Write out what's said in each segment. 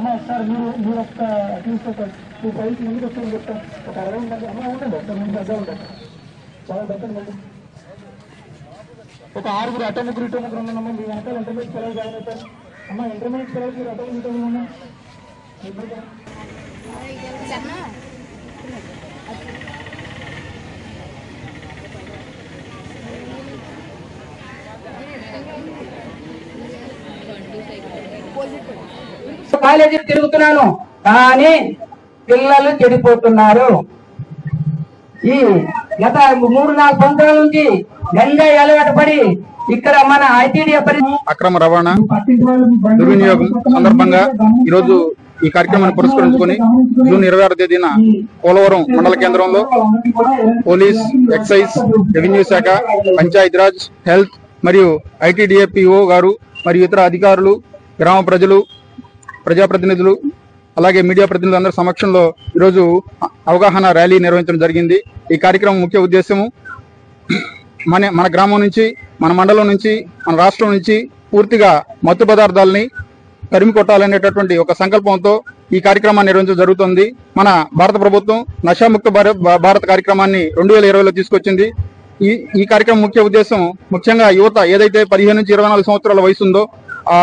అమ్మ ఒకసారి మీరు ఒక అట్లీస్ట్ ఒక 2 ఫైల్స్ ముందుకు వస్తామని చెప్తాను. ఒక 60 మంది అమ్మ ఉండండి, ఒకసారి ముందు అడ్డా ఉండండి, చాలా దగ్గర మంది ఒక 6 అటో ముగ్గురు ఇటో ముగ్గురు ఉన్నామమ్మా. మీ వెనకాల ఇంటర్మీడియట్ పిల్లలు జాయిన్ అవుతారు. అమ్మ ఇంటర్మీడియట్ పిల్లలకి మీరు అటో ఇటో ఉన్నామా? కాలేజీ తిరుగుతున్నాను కానీ పిల్లలు చెడిపోతున్నారు. ఈ గత 3-4 సంవత్సరాల నుంచి గంజాయి అలవాటు పడి ఇక్కడ మన ఐటీడీఏ అక్రమ రవాణా దుర్వినియోగం సందర్భంగా ఈరోజు ఈ కార్యక్రమాన్ని పురస్కరించుకొని జూన్ 26వ తేదీన పోలవరం మండల కేంద్రంలో పోలీస్, ఎక్సైజ్, రెవెన్యూ శాఖ, పంచాయతీరాజ్, హెల్త్ మరియు ఐటీడీఏ పిఓ గారు మరియు ఇతర అధికారులు, గ్రామ ప్రజలు, ప్రజాప్రతినిధులు అలాగే మీడియా ప్రతినిధులు అందరి సమక్షంలో ఈరోజు అవగాహన ర్యాలీ నిర్వహించడం జరిగింది. ఈ కార్యక్రమం ముఖ్య ఉద్దేశము మన గ్రామం నుంచి, మన మండలం నుంచి, మన రాష్ట్రం నుంచి పూర్తిగా మత్తు పదార్థాలని తరిమి కొట్టాలనేటటువంటి ఒక సంకల్పంతో ఈ కార్యక్రమాన్ని నిర్వహించడం జరుగుతుంది. మన భారత ప్రభుత్వం నషాముక్త భారత్ కార్యక్రమాన్ని 2020లో తీసుకొచ్చింది. ఈ కార్యక్రమం ముఖ్య ఉద్దేశం ముఖ్యంగా యువత ఏదైతే 15 నుంచి 24 సంవత్సరాల వయసు ఉందో ఆ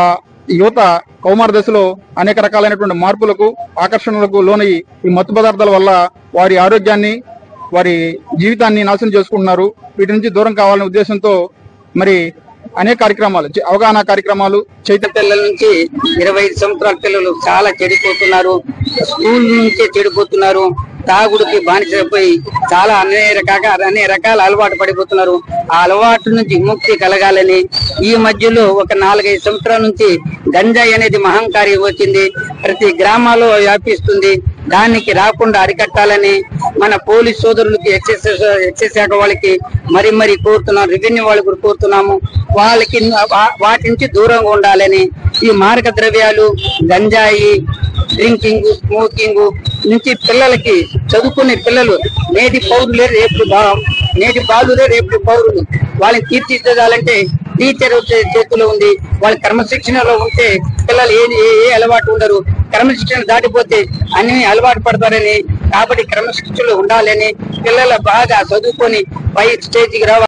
యువత కౌమార దశలో అనేక రకాలైనటువంటి మార్పులకు, ఆకర్షణలకు లోనయ్యి ఈ మత్తు పదార్థాల వల్ల వారి ఆరోగ్యాన్ని, వారి జీవితాన్ని నాశనం చేసుకుంటున్నారు. వీటి నుంచి దూరం కావాలనే ఉద్దేశంతో మరి అనేక కార్యక్రమాలు, అవగాహన కార్యక్రమాలు పిల్లల నుంచి 25 సంవత్సరాల పిల్లలు చాలా చెడిపోతున్నారు. స్కూల్ నుంచే చెడిపోతున్నారు. తాగుడికి బానిసైపోయి చాలా అన్ని రకాల అలవాటు పడిపోతున్నారు. ఆ అలవాటు నుంచి విముక్తి కలగాలని ఈ మధ్యలో ఒక 4-5 సంవత్సరాల నుంచి గంజాయి అనేది మహంకారి వచ్చింది. ప్రతి గ్రామాల్లో వ్యాపిస్తుంది. దానికి రాకుండా అరికట్టాలని మన పోలీస్ సోదరులకి, ఎక్సైజ్ శాఖ వాళ్ళకి మరి కోరుతున్నాం. రెవెన్యూ వాళ్ళకి కూడా కోరుతున్నాము. వాళ్ళకి వాటి నుంచి దూరంగా ఉండాలని, ఈ మారక ద్రవ్యాలు, గంజాయి, డ్రింకింగ్, స్మోకింగ్ నుంచి పిల్లలకి, చదువుకునే పిల్లలు నేటి పౌరులే నేటి బాలురే రేపు పౌరులు. వాళ్ళని తీర్చిదిద్దాలంటే టీచర్ చేతిలో ఉంది. వాళ్ళ క్రమశిక్షణలో ఉంటే పిల్లలు ఏ అలవాటు ఉండరు. క్రమశిక్షణ దాటిపోతే అన్ని అలవాటు పడతారని, కాబట్టి క్రమశిక్షణలో ఉండాలని, పిల్లలు బాగా చదువుకొని పై స్టేజ్కి రావాలి.